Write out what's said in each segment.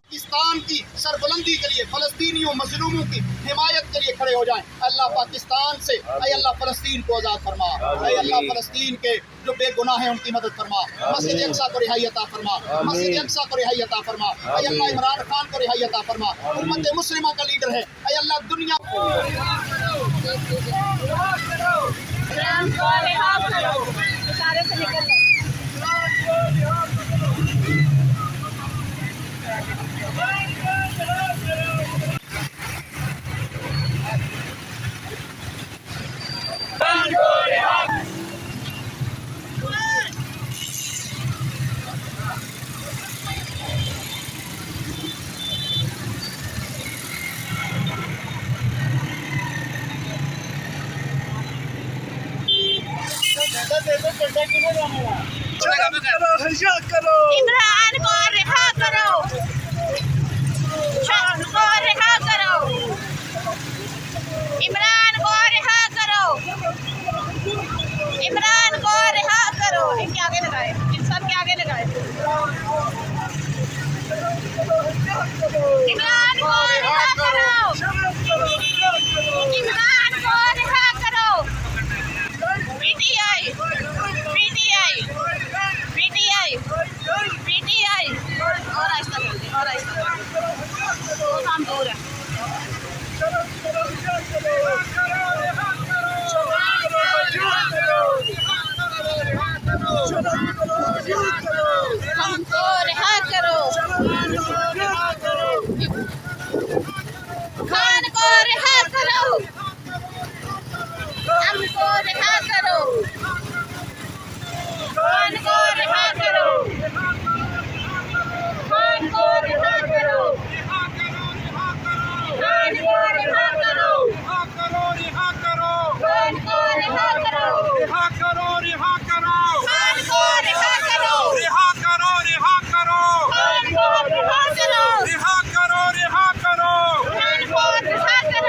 पाकिस्तान की सरबुलंदी के लिए, फलस्तीनियों मजलूमों की हिमायत के लिए खड़े हो जाएं। अल्लाह पाकिस्तान से, अल्लाह फलस्तीन को आज़ाद फरमा, अल्लाह फलस्तीन के जो बेगुनाह हैं उनकी मदद फरमा, मस्जिद अक्सा को रिहाई अता फरमा, मस्जिद अक्सा को रिहाई अता फरमा, अल्लाह इमरान खान को रिहाई अता फरमा, उम्मत मुस्लिमा का लीडर है, अल्लाह दुनिया इमरान को रिहा करो, शाह को रिहा करो, इमरान को रिहा करो, इमरान को रिहा करो। इनके आगे लगाए, इन सब के आगे लगाए। इमरान को रिहा करो, इमरान को रिहा करो। पीटीआई पीटीआई पीटीआई पीटीआई और आहिस्ता बोलते, और आहिस्ता वो काम दूर है। हमको रिहा करो, खान को रिहा करो, हमको रिहा करो, खान को रिहा करो, खान को रिहा करो, खान को रिहा करो, खान को रिहा करो, रिहा करो, रिहा करो, खान को रिहा करो, रिहा करो, रिहा करो, खान को रिहा करो, रिहा करो, रिहा करो, खान को रिहा करो, रिहा करो, रिहा करो, खान को रिहा करो,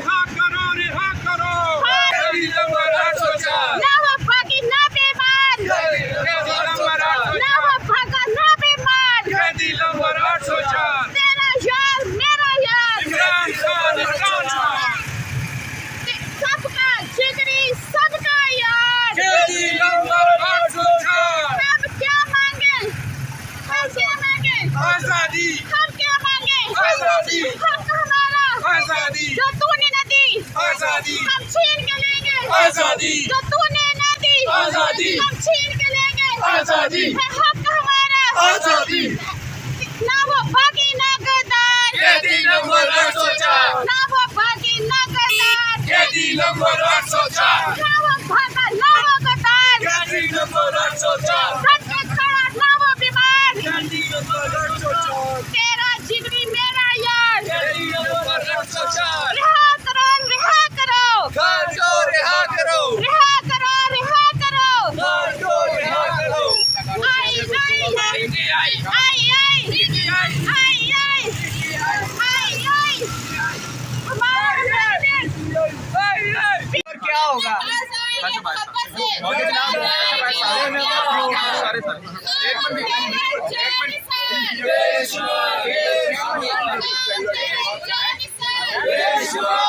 रिहा करो, रिहा करो। ना वफा की ना बेईमान, ना वफा का ना बेईमान, तेरा यार मेरा यार, सबका जिगरी सबका यार। हम क्या मांगे, हम क्या मांगे, आजादी, हम क्या मांगे, आजादी, हक हमारा आजादी, जो तूने न दी आजादी, हम छीन के लेंगे, आजादी, जो तूने न दी आजादी, हम छीन के लेंगे, आजादी, है हक हमारा आजादी। ना वो बाकी ना गद्दार, ना वो बाकी ना गद्दार, ना वो भागा ना वो गद्दार, सच पे खड़ा ना वो बीमार, तेरा जिगरी मेरा यार। रिहा करो, रिहा करो, रिहा करो, रिहा करो। आई आई आई आई आई आई आई हमारा क्या होगा? एक